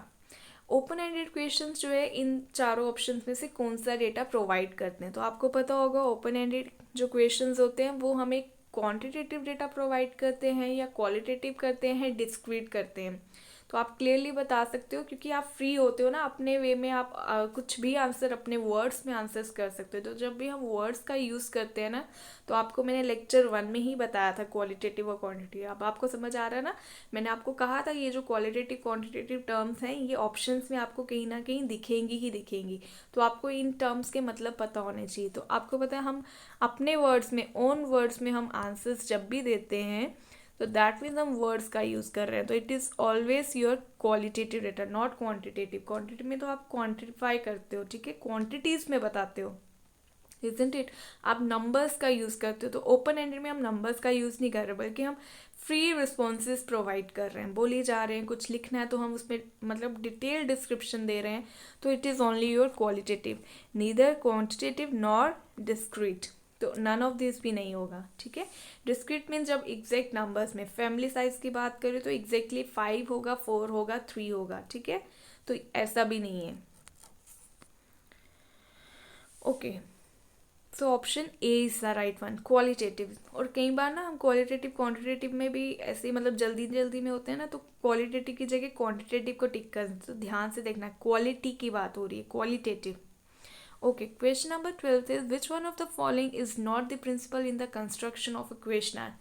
Open ended questions जो है इन चारों options में से कौन सा data provide करते हैं? तो आपको पता होगा ओपन एंडेड जो क्वेश्चंस होते हैं वो हमें क्वांटिटेटिव डेटा प्रोवाइड करते हैं या क्वालिटेटिव करते हैं, डिस्क्रीट करते हैं। तो आप क्लियरली बता सकते हो क्योंकि आप फ्री होते हो ना, अपने वे में आप कुछ भी आंसर अपने वर्ड्स में आंसर्स कर सकते हो। तो जब भी हम वर्ड्स का यूज़ करते हैं ना, तो आपको मैंने लेक्चर 1 में ही बताया था क्वालिटेटिव और क्वांटिटेटिव। अब आपको समझ आ रहा है ना, मैंने आपको कहा था ये जो क्वालिटेटिव क्वांटिटेटिव टर्म्स हैं ये ऑप्शंस में आपको कहीं ना कहीं दिखेंगी ही दिखेंगी। तो आपको इन टर्म्स के मतलब पता होने चाहिए। तो आपको पता है हम अपने वर्ड्स में, ओन वर्ड्स में हम आंसर्स जब भी देते हैं तो दैट मीन्स हम वर्ड्स का यूज़ कर रहे हैं, तो it is always your qualitative data, not quantitative. Quantity में तो आप क्वांटिफाई करते हो, ठीक है, क्वांटिटीज़ में बताते हो, इजंट इट। आप नंबर्स का यूज़ करते हो, तो ओपन एंडेड में हम नंबर्स का यूज़ नहीं कर रहे, बल्कि हम फ्री रिस्पॉन्सेज प्रोवाइड कर रहे हैं, बोली जा रहे हैं, कुछ लिखना है तो हम उसमें मतलब डिटेल डिस्क्रिप्शन दे रहे हैं, तो it is only your qualitative, neither quantitative nor discrete. तो नन ऑफ दिस भी नहीं होगा, ठीक है। डिस्क्रीट मीन्स जब एग्जैक्ट नंबर्स में फैमिली साइज की बात करें तो एग्जैक्टली 5 होगा, 4 होगा, 3 होगा, ठीक है, तो ऐसा भी नहीं है। Okay, so option A is the right one, qualitative. और कई बार ना हम क्वालिटेटिव क्वांटिटेटिव में भी ऐसे मतलब जल्दी जल्दी में होते हैं ना, तो क्वालिटेटिव की जगह क्वांटिटेटिव को टिक कर, तो ध्यान से देखना, क्वालिटी की बात हो रही है, qualitative. Okay, question number 12 is which one of the following is not the principal in the construction of a questionnaire?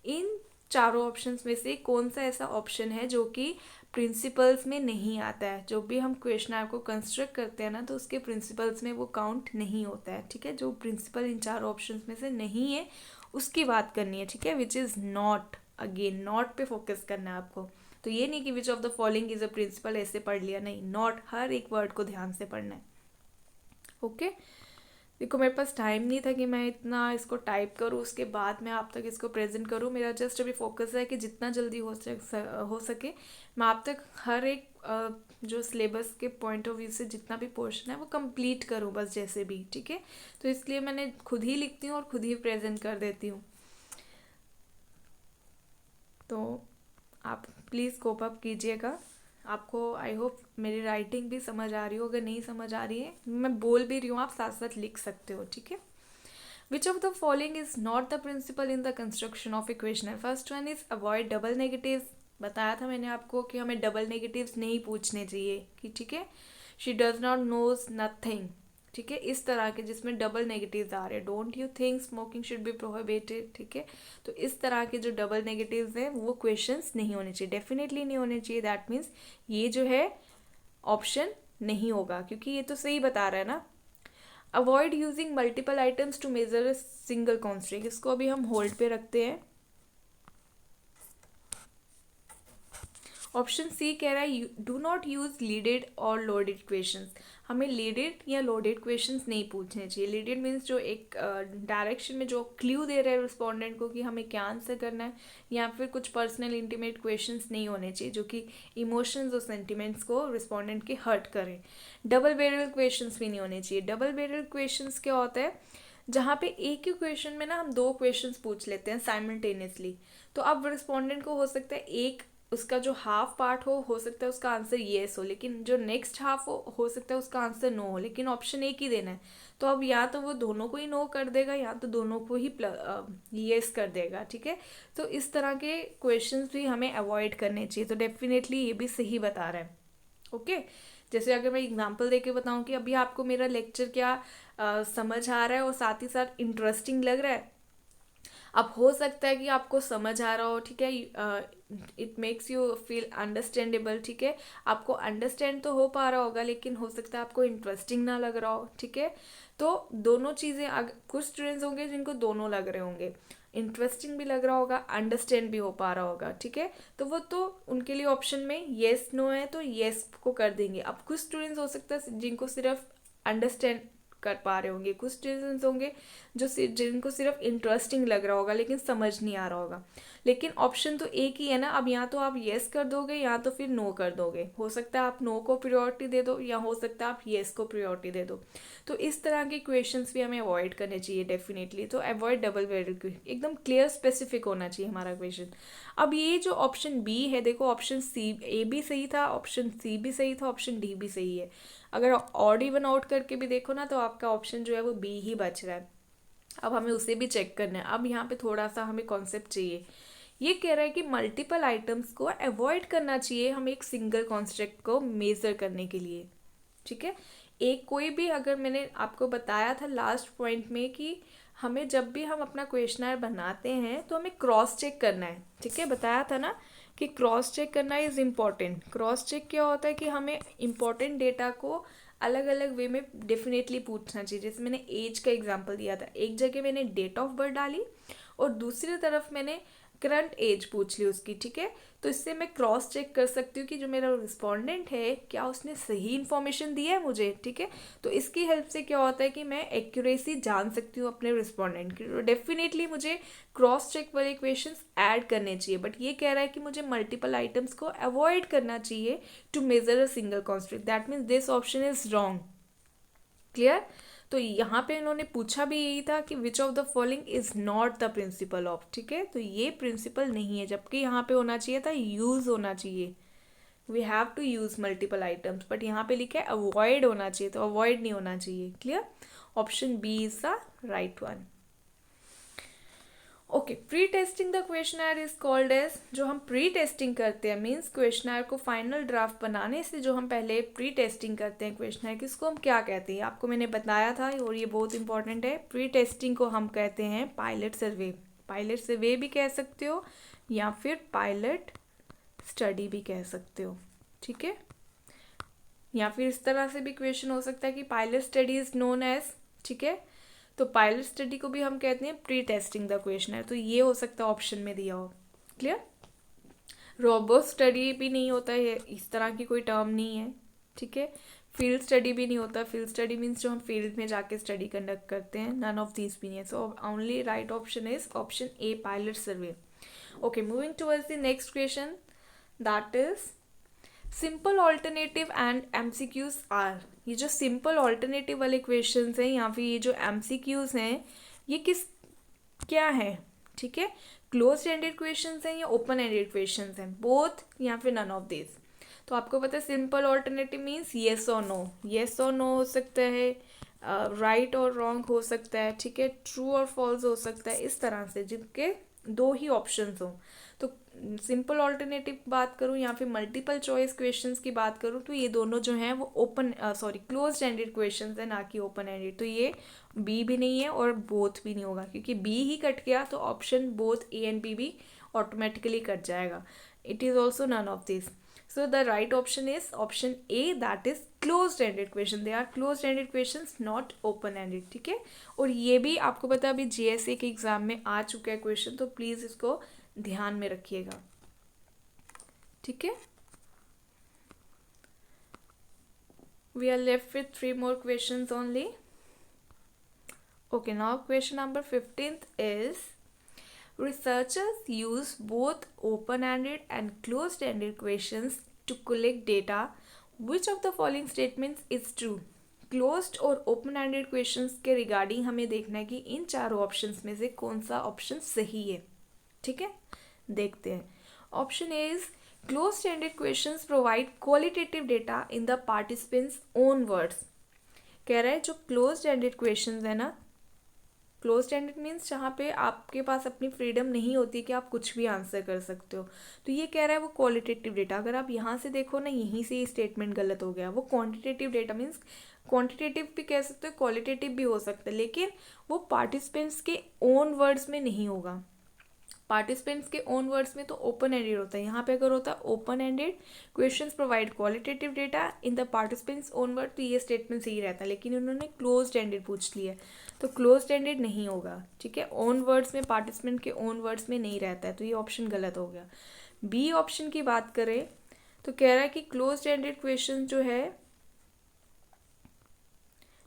इन चारों ऑप्शंस में से कौन सा ऐसा ऑप्शन है जो कि प्रिंसिपल्स में नहीं आता है? जो भी हम क्वेश्चनर को कंस्ट्रक्ट करते हैं ना, तो उसके प्रिंसिपल्स में वो काउंट नहीं होता है, ठीक है। जो प्रिंसिपल इन चारों ऑप्शंस में से नहीं है उसकी बात करनी है, ठीक है, which is not. Again not पे फोकस करना है आपको, तो ये नहीं कि which of the following is a principle ऐसे पढ़ लिया, नहीं, नॉट, हर एक वर्ड को ध्यान से पढ़ना है। ओके, देखो मेरे पास टाइम नहीं था कि मैं इतना इसको टाइप करूँ, उसके बाद मैं आप तक इसको प्रेजेंट करूँ। मेरा जस्ट अभी फोकस है कि जितना जल्दी हो सके मैं आप तक हर एक जो सिलेबस के पॉइंट ऑफ व्यू से जितना भी पोर्शन है वो कंप्लीट करूँ, बस जैसे भी, ठीक है। तो इसलिए मैंने खुद ही लिखती हूँ और खुद ही प्रेजेंट कर देती हूँ, तो आप प्लीज़ कोप अप कीजिएगा। आपको आई होप मेरी राइटिंग भी समझ आ रही हो, अगर नहीं समझ आ रही है मैं बोल भी रही हूँ, आप साथ साथ लिख सकते हो, ठीक है। Which of the following is not the principle in the construction of equation? First one is avoid double negatives. बताया था मैंने आपको कि हमें डबल नेगेटिव्स नहीं पूछने चाहिए, कि ठीक है, she does not knows nothing, ठीक है, इस तरह के जिसमें डबल नेगेटिव्स आ रहे हैं। Don't you think smoking should be prohibited, ठीक है, तो इस तरह के जो डबल नेगेटिव्स हैं वो क्वेश्चंस नहीं होने चाहिए, डेफिनेटली नहीं होने चाहिए। दैट मीन्स ये जो है ऑप्शन नहीं होगा, क्योंकि ये तो सही बता रहा है ना। Avoid using multiple items to measure a single constant, इसको अभी हम होल्ड पे रखते हैं। ऑप्शन सी कह रहा है डू नॉट यूज लीडेड और लोडेड क्वेश्चंस। हमें लीडेड या लोडेड क्वेश्चंस नहीं पूछने चाहिए। लीडेड मीन्स जो एक डायरेक्शन में जो क्ल्यू दे रहे हैं रिस्पोंडेंट को कि हमें क्या आंसर करना है, या फिर कुछ पर्सनल इंटीमेट क्वेश्चंस नहीं होने चाहिए जो कि इमोशंस और सेंटिमेंट्स को रिस्पोंडेंट के हर्ट करें। डबल बैरल क्वेश्चंस भी नहीं होने चाहिए। डबल बैरल क्वेश्चंस क्या होता है? जहाँ पे एक ही क्वेश्चन में ना हम दो क्वेश्चंस पूछ लेते हैं साइमल्टेनियसली, तो अब रिस्पोंडेंट को हो सकता है एक उसका जो हाफ पार्ट हो सकता है उसका आंसर येस हो, लेकिन जो नेक्स्ट हाफ हो सकता है उसका आंसर नो हो, लेकिन ऑप्शन एक ही देना है। तो अब या तो वो दोनों को ही नो कर देगा या तो दोनों को ही येस कर देगा, ठीक है। तो इस तरह के क्वेश्चंस भी हमें अवॉइड करने चाहिए, तो डेफिनेटली ये भी सही बता रहा है। ओके, जैसे अगर मैं एग्जांपल देके बताऊं कि अभी आपको मेरा लेक्चर क्या समझ आ रहा है और साथ ही साथ इंटरेस्टिंग लग रहा है। अब हो सकता है कि आपको समझ आ रहा हो, ठीक है, it makes you feel understandable, ठीक है, आपको अंडरस्टैंड तो हो पा रहा होगा, लेकिन हो सकता है आपको इंटरेस्टिंग ना लग रहा हो, ठीक है। तो दोनों चीज़ें, कुछ स्टूडेंट्स होंगे जिनको दोनों लग रहे होंगे, इंटरेस्टिंग भी लग रहा होगा, अंडरस्टैंड भी हो पा रहा होगा, ठीक है, तो वो तो उनके लिए ऑप्शन में येस नो है तो येस को कर देंगे। अब कुछ स्टूडेंट्स हो सकता है जिनको सिर्फ अंडरस्टैंड कर पा रहे होंगे, कुछ स्टूडेंट्स होंगे जो जिनको सिर्फ इंटरेस्टिंग लग रहा होगा लेकिन समझ नहीं आ रहा होगा, लेकिन ऑप्शन तो एक ही है ना। अब या तो आप येस कर दोगे या तो फिर नो कर दोगे। हो सकता है आप नो को प्रायोरिटी दे दो या हो सकता है आप येस को प्रायोरिटी दे दो। तो इस तरह के क्वेश्चंस भी हमें अवॉइड करने चाहिए डेफिनेटली। तो अवॉइड डबल बैरल, एकदम क्लियर स्पेसिफिक होना चाहिए हमारा क्वेश्चन। अब ये जो ऑप्शन बी है, देखो ऑप्शन सी ए भी सही था, ऑप्शन सी भी सही था, ऑप्शन डी भी सही है। अगर ऑड इवन आउट करके भी देखो ना तो आपका ऑप्शन जो है वो बी ही बच रहा है। अब हमें उसे भी चेक करना है। अब यहाँ पे थोड़ा सा हमें कॉन्सेप्ट चाहिए। ये कह रहा है कि मल्टीपल आइटम्स को अवॉइड करना चाहिए हम एक सिंगल कॉन्स्ट्रक्ट को मेजर करने के लिए, ठीक है। एक कोई भी, अगर मैंने आपको बताया था लास्ट पॉइंट में कि हमें जब भी हम अपना क्वेश्चनर बनाते हैं तो हमें क्रॉस चेक करना है, ठीक है, बताया था ना कि क्रॉस चेक करना इज़ इम्पॉर्टेंट। क्रॉस चेक क्या होता है कि हमें इम्पॉर्टेंट डेटा को अलग अलग वे में डेफिनेटली पूछना चाहिए। जैसे मैंने एज का एग्जांपल दिया था, एक जगह मैंने डेट ऑफ बर्थ डाली और दूसरी तरफ मैंने करंट एज पूछ ली उसकी, ठीक है। तो इससे मैं क्रॉस चेक कर सकती हूँ कि जो मेरा रिस्पोंडेंट है क्या उसने सही इन्फॉर्मेशन दी है मुझे, ठीक है। तो इसकी हेल्प से क्या होता है कि मैं एक्यूरेसी जान सकती हूँ अपने रिस्पोंडेंट की। तो डेफिनेटली मुझे क्रॉस चेक वाले क्वेश्चंस ऐड करने चाहिए, बट ये कह रहा है कि मुझे मल्टीपल आइटम्स को अवॉइड करना चाहिए to measure a single constant. That means this option is wrong. Clear. तो यहाँ पे इन्होंने पूछा भी यही था कि which of the following is not the principle of, ठीक है। तो ये प्रिंसिपल नहीं है, जबकि यहाँ पे होना चाहिए था यूज होना चाहिए, we have to use multiple items, but यहाँ पे लिखा है अवॉइड होना चाहिए, तो अवॉइड नहीं होना चाहिए। Clear. Option B is the right one. Okay, pre testing the questionnaire is called as, जो हम प्री टेस्टिंग करते हैं मीन्स क्वेश्चनर को फाइनल ड्राफ्ट बनाने से जो हम पहले प्री टेस्टिंग करते हैं क्वेश्चनर की, इसको हम क्या कहते हैं, आपको मैंने बताया था और ये बहुत इंपॉर्टेंट है। प्री टेस्टिंग को हम कहते हैं पायलट सर्वे। पायलट सर्वे भी कह सकते हो या फिर पायलट स्टडी भी कह सकते हो, ठीक है। या फिर इस तरह से भी क्वेश्चन हो सकता है कि pilot study is known as, ठीक है। तो पायलट स्टडी को भी हम कहते हैं प्री टेस्टिंग द क्वेश्चनर, तो ये हो सकता है ऑप्शन में दिया हो। क्लियर। रोबोट स्टडी भी नहीं होता है, इस तरह की कोई टर्म नहीं है, ठीक है। फील्ड स्टडी भी नहीं होता, फील्ड स्टडी मीन्स जो हम फील्ड में जाके स्टडी कंडक्ट करते हैं, नन ऑफ दीज भी नहीं है। So only right option is option A, pilot survey. Okay, moving towards the next question, that is simple alternative and MCQs are. ये जो सिंपल ऑल्टरनेटिव वाले क्वेश्चंस हैं या फिर ये जो एमसीक्यूज हैं, ये क्या है, ठीक है। क्लोज एंडेड क्वेश्चंस हैं या ओपन एंडेड क्वेश्चंस हैं, बोथ या फिर नन ऑफ दिस। तो आपको पता है सिंपल ऑल्टरनेटिव मीन्स येस और नो, येस और नो हो सकता है, राइट और रॉन्ग हो सकता है, ठीक है, ट्रू और फॉल्स हो सकता है, इस तरह से जिनके दो ही ऑप्शंस हो। तो सिंपल ऑल्टरनेटिव बात करूँ या फिर मल्टीपल चॉइस क्वेश्चंस की बात करूँ, तो ये दोनों जो हैं वो क्लोज एंडेड क्वेश्चंस है, ना कि ओपन एंडेड। तो ये बी भी नहीं है और बोथ भी नहीं होगा, क्योंकि बी ही कट गया तो option both A and B भी ऑटोमेटिकली कट जाएगा। It is also none of this. So the right option is option A, that is closed ended question. They are closed ended questions, not open ended, ठीक है। और ये भी आपको पता है अभी GSA के एग्जाम में आ चुका है क्वेश्चन, तो प्लीज इसको ध्यान में रखिएगा, ठीक है। We are left with 3 more questions only. Okay, now question number 15th is researchers use both open-ended and closed-ended questions to collect data. Which of the following statements is true? Closed और open ended questions के regarding हमें देखना है कि इन चारों options में से कौन सा ऑप्शन सही है, ठीक है। देखते हैं। Option A is closed ended questions provide qualitative data in the participants own words. कह रहा है जो क्लोज्ड एंडेड क्वेश्चंस है ना, क्लोज एंडेड मीन्स जहाँ पे आपके पास अपनी फ्रीडम नहीं होती कि आप कुछ भी आंसर कर सकते हो। तो ये कह रहा है वो क्वालिटेटिव डेटा, अगर आप यहाँ से देखो ना, यहीं से ये स्टेटमेंट गलत हो गया। वो क्वांटिटेटिव डेटा मीन्स क्वांटिटेटिव भी कह सकते हो, क्वालिटेटिव भी हो सकता है, लेकिन वो पार्टिसिपेंट्स के ओन वर्ड्स में नहीं होगा। पार्टिसिपेंट्स के ओन वर्ड्स में तो ओपन एंडेड होता है, यहाँ पे अगर होता है open ended questions provide qualitative data in the participants own word, तो ये स्टेटमेंट सही रहता है। लेकिन उन्होंने क्लोज्ड एंडेड पूछ लिया, तो क्लोज्ड एंडेड नहीं होगा, ठीक है। ओन वर्ड्स में पार्टिसिपेंट के ओन वर्ड्स में नहीं रहता है, तो ये ऑप्शन गलत हो गया। बी ऑप्शन की बात करें तो कह रहा है कि क्लोज्ड एंडेड क्वेश्चन जो है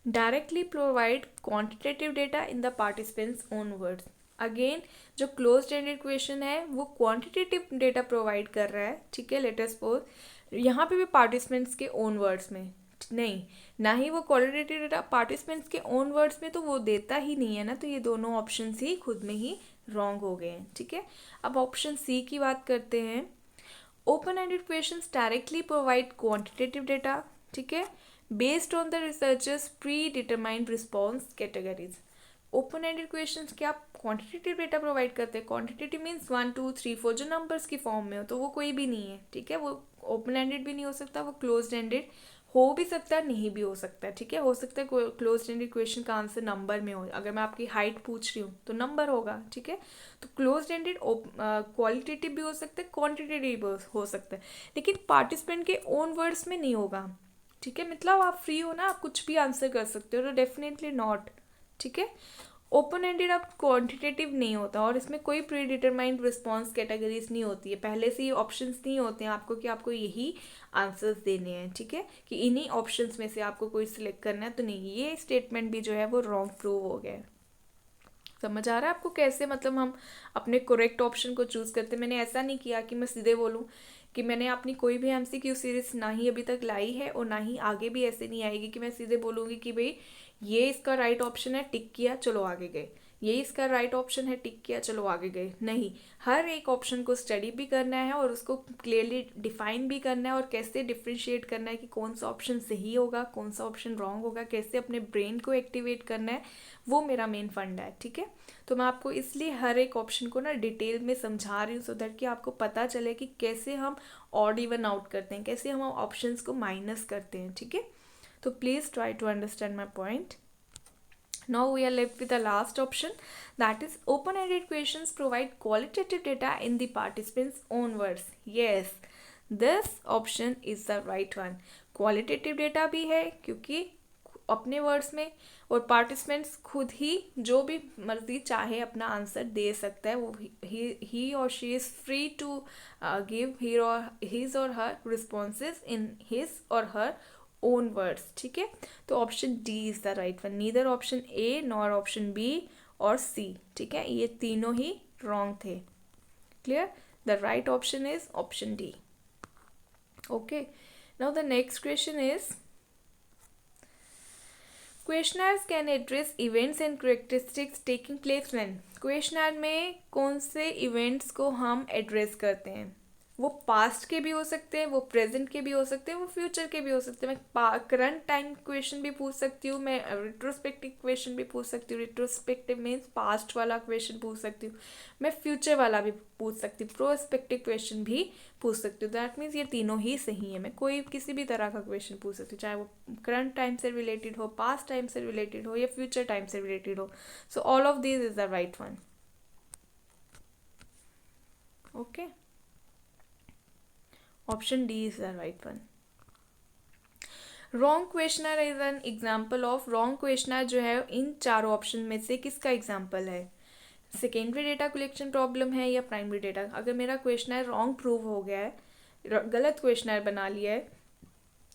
directly provide quantitative data in the participants own words. Again जो क्लोज्ड एंडेड क्वेश्चन है वो क्वांटिटेटिव डेटा प्रोवाइड कर रहा है, ठीक है। लेट अस सपोज यहाँ पे भी पार्टिसिपेंट्स के ओन वर्ड्स में नहीं, ना ही वो क्वालिटेटिव डेटा पार्टिसिपेंट्स के ओन वर्ड्स में, तो वो देता ही नहीं है ना। तो ये दोनों ऑप्शन ही खुद में ही रॉन्ग हो गए हैं, ठीक है। अब ऑप्शन सी की बात करते हैं। Open ended questions directly provide quantitative data, ठीक है, based on the researchers pre determined response categories. Open ended questions क्या क्वांटिटेटिव डेटा प्रोवाइड करते हैं? क्वांटिटेटिव मीन्स 1 2 3 4 जो नंबर्स की फॉर्म में हो, तो वो कोई भी नहीं है, ठीक है। वो ओपन एंडेड भी नहीं हो सकता, वो क्लोज्ड एंडेड हो भी सकता है, नहीं भी हो सकता है, ठीक है। हो सकता है क्लोज्ड एंडेड क्वेश्चन का आंसर नंबर में हो, अगर मैं आपकी हाइट पूछ रही हूँ तो नंबर होगा, ठीक है। तो क्लोज्ड एंडेड क्वालिटेटिव भी हो सकता है, क्वांटिटेटिव भी हो सकता है, लेकिन पार्टिसिपेंट के ओन वर्ड्स में नहीं होगा, ठीक है। मतलब आप फ्री हो ना, आप कुछ भी आंसर कर सकते हो, तो डेफिनेटली नॉट, ठीक है। ओपन एंडेड अब क्वांटिटेटिव नहीं होता और इसमें कोई प्री डिटरमाइंड रिस्पॉन्स कैटेगरीज नहीं होती है, पहले से ही ऑप्शंस नहीं होते हैं आपको कि आपको यही आंसर्स देने हैं, ठीक है, कि इन्हीं ऑप्शंस में से आपको कोई सिलेक्ट करना है, तो नहीं, ये स्टेटमेंट भी जो है वो रॉन्ग प्रूव हो गया है। समझ आ रहा है आपको कैसे मतलब हम अपने करेक्ट ऑप्शन को चूज़ करते हैं। मैंने ऐसा नहीं किया कि मैं सीधे बोलूँ कि मैंने अपनी कोई भी एमसीक्यू सीरीज ना ही अभी तक लाई है और ना ही आगे भी ऐसे नहीं आएगी कि मैं सीधे बोलूँगी कि भाई ये इसका राइट ऑप्शन है, टिक किया, चलो आगे गए, ये इसका राइट ऑप्शन है, टिक किया, चलो आगे गए। नहीं, हर एक ऑप्शन को स्टडी भी करना है और उसको क्लियरली डिफाइन भी करना है और कैसे डिफ्रेंशिएट करना है कि कौन सा ऑप्शन सही होगा, कौन सा ऑप्शन रॉन्ग होगा, कैसे अपने ब्रेन को एक्टिवेट करना है, वो मेरा मेन फंडा है, ठीक है। तो मैं आपको इसलिए हर एक ऑप्शन को ना डिटेल में समझा रही हूँ सो दैट कि आपको पता चले कि कैसे हम ऑड इवन आउट करते हैं, कैसे हम ऑप्शंस को माइनस करते हैं, ठीक है। तो please try to understand my point. Now we are left with the last option, that is open-ended questions provide qualitative data in the participants' own words. Yes, this option is the right one. Qualitative data भी है क्योंकि अपने words में और participants खुद ही जो भी मर्जी चाहे अपना आंसर दे सकता है, वो he or she is free to give his or her responses in his or her own words, ठीक है। तो option D is the right one, neither option A nor option B और सी, ठीक है, ये तीनों ही रॉन्ग थे। Clear? The right option is option D. Okay, now the next question is, questionnaires can address events and characteristics taking place when. Questionnaire में कौन से इवेंट्स को हम एड्रेस करते हैं? वो पास्ट के भी हो सकते हैं, वो प्रेजेंट के भी हो सकते हैं, वो फ्यूचर के भी हो सकते हैं। मैं करंट टाइम क्वेश्चन भी पूछ सकती हूँ, मैं रिट्रोस्पेक्टिव क्वेश्चन भी पूछ सकती हूँ, रिट्रोस्पेक्टिव मीन्स पास्ट वाला क्वेश्चन पूछ सकती हूँ, मैं फ्यूचर वाला भी पूछ सकती हूँ, प्रोस्पेक्टिव क्वेश्चन भी पूछ सकती हूँ। दैट मीन्स ये तीनों ही सही है, मैं कोई किसी भी तरह का क्वेश्चन पूछ सकती हूँ, चाहे वो करंट टाइम से रिलेटेड हो, पास्ट टाइम से रिलेटेड हो या फ्यूचर टाइम से रिलेटेड हो। So all of this is the right one. Okay, option D is the right one. Wrong questionnaire is an example of. Wrong questionnaire जो है इन चारों ऑप्शन में से किसका एग्जाम्पल है? सेकेंडरी डेटा कलेक्शन प्रॉब्लम है या प्राइमरी डेटा? अगर मेरा क्वेश्चनर रॉन्ग प्रूव हो गया है, गलत क्वेश्चनर बना लिया है,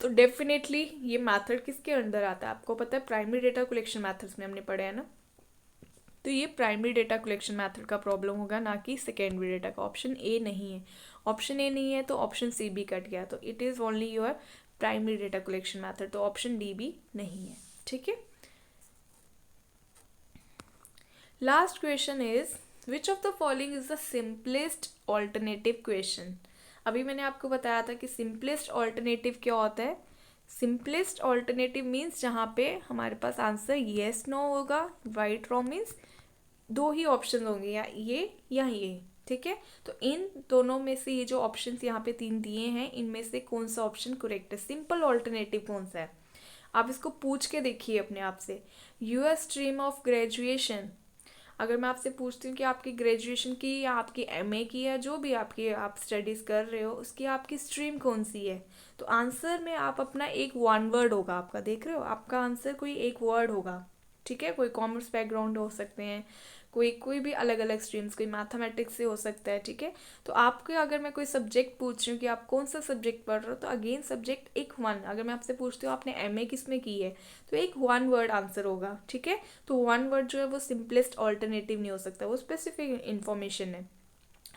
तो डेफिनेटली ये मैथड किसके अंदर आता है? आपको पता है प्राइमरी डेटा कलेक्शन मैथड्स में हमने पढ़े हैं ना, तो ये प्राइमरी डेटा कलेक्शन मैथड का प्रॉब्लम होगा, ना कि सेकेंडरी डेटा का. ऑप्शन ए नहीं है, ऑप्शन ए नहीं है तो ऑप्शन सी भी कट गया, तो it is only your primary data collection method, तो ऑप्शन डी भी नहीं है, ठीक है. Last question is, which of the following is the simplest alternative question? अभी मैंने आपको बताया था कि सिंपलेस्ट ऑल्टरनेटिव क्या होता है. सिंपलेस्ट ऑल्टरनेटिव मीन्स जहाँ पे हमारे पास आंसर येस नो होगा, राइट रॉन्ग मीन्स दो ही ऑप्शन होंगे, या ये, ठीक है. तो इन दोनों में से ये जो ऑप्शंस यहाँ पे 3 दिए हैं, इनमें से कौन सा ऑप्शन करेक्ट है? सिंपल ऑल्टरनेटिव कौन सा है? आप इसको पूछ के देखिए अपने आप से. यूर स्ट्रीम ऑफ ग्रेजुएशन, अगर मैं आपसे पूछती हूँ कि आपकी ग्रेजुएशन की या आपकी एमए की या जो भी आप स्टडीज़ कर रहे हो, उसकी आपकी स्ट्रीम कौन सी है, तो आंसर में आप अपना एक वन वर्ड होगा आपका, देख रहे हो, आपका आंसर कोई एक वर्ड होगा, ठीक है. कोई कॉमर्स बैकग्राउंड हो सकते हैं, कोई भी अलग अलग स्ट्रीम्स, कोई मैथमेटिक्स से हो सकता है, ठीक है. तो आपके अगर मैं कोई सब्जेक्ट पूछ रही हूँ कि आप कौन सा सब्जेक्ट पढ़ रहे हो, तो अगेन सब्जेक्ट एक वन. अगर मैं आपसे पूछती हूँ आपने एमए किस में की है, तो एक वन वर्ड आंसर होगा, ठीक है. तो वन वर्ड जो है वो सिंपलेस्ट ऑल्टरनेटिव नहीं हो सकता, वो स्पेसिफिक इन्फॉर्मेशन है.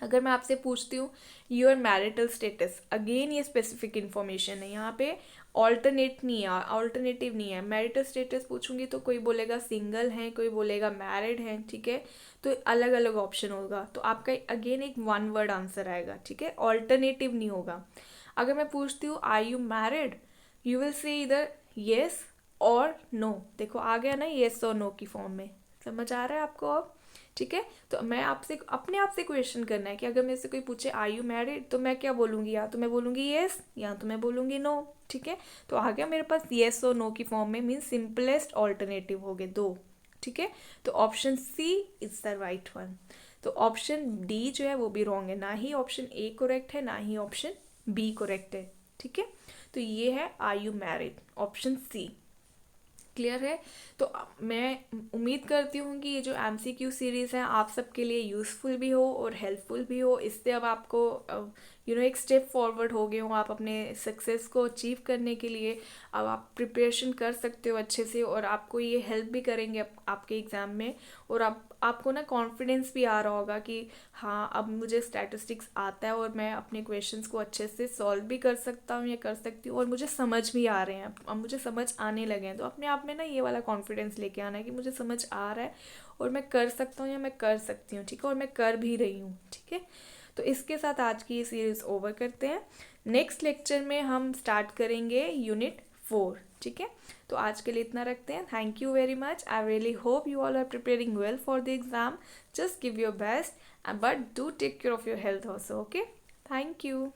अगर मैं आपसे पूछती हूँ योर मैरिटल स्टेटस, अगेन ये स्पेसिफिक इन्फॉर्मेशन है, यहाँ पे ऑल्टरनेट नहीं है, ऑल्टरनेटिव नहीं है. मैरिटल स्टेटस पूछूंगी तो कोई बोलेगा सिंगल है, कोई बोलेगा मैरिड है, ठीक है. तो अलग अलग ऑप्शन होगा, तो आपका अगेन एक वन वर्ड आंसर आएगा, ठीक है, ऑल्टरनेटिव नहीं होगा. अगर मैं पूछती हूँ are you married, you will say इधर येस और नो. देखो आ गया ना येस और नो की फॉर्म में. समझ आ रहा है आपको अब? ठीक है. तो मैं आपसे अपने आप से क्वेश्चन करना है कि अगर मेरे से कोई पूछे आर यू मैरिड, तो मैं क्या बोलूँगी? या तो मैं बोलूँगी येस या तो मैं बोलूँगी नो, ठीक है. तो आ गया मेरे पास येस और नो की फॉर्म में, मीन्स सिंपलेस्ट ऑल्टरनेटिव हो गए दो, ठीक है. तो option C is the right one. तो ऑप्शन डी जो है वो भी रॉन्ग है, ना ही ऑप्शन ए करेक्ट है, ना ही ऑप्शन बी करेक्ट है, ठीक है. तो ये है are you married, option C. Clear है। तो मैं उम्मीद करती हूँ कि ये जो MCQ सीरीज़ है आप सबके लिए यूज़फुल भी हो और हेल्पफुल भी हो। इससे अब आपको एक स्टेप फॉरवर्ड हो गए हो आप अपने सक्सेस को अचीव करने के लिए। अब आप प्रिपरेशन कर सकते हो अच्छे से और आपको ये हेल्प भी करेंगे आपके एग्ज़ाम में। और आपको ना कॉन्फिडेंस भी आ रहा होगा कि हाँ अब मुझे स्टैटिस्टिक्स आता है और मैं अपने क्वेश्चंस को अच्छे से सॉल्व भी कर सकता हूँ या कर सकती हूँ और मुझे समझ भी आ रहे हैं, अब मुझे समझ आने लगे हैं। तो अपने आप में ना ये वाला कॉन्फिडेंस लेके आना है कि मुझे समझ आ रहा है और मैं कर सकता हूँ या मैं कर सकती हूँ, ठीक है, और मैं कर भी रही हूँ, ठीक है। तो इसके साथ आज की ये सीरीज़ ओवर करते हैं। नेक्स्ट लेक्चर में हम स्टार्ट करेंगे यूनिट 4, ठीक है। तो आज के लिए इतना रखते हैं। Thank you very much. I really hope you all are preparing well for the exam. Just give your best, but do take care of your health also, okay? Thank you.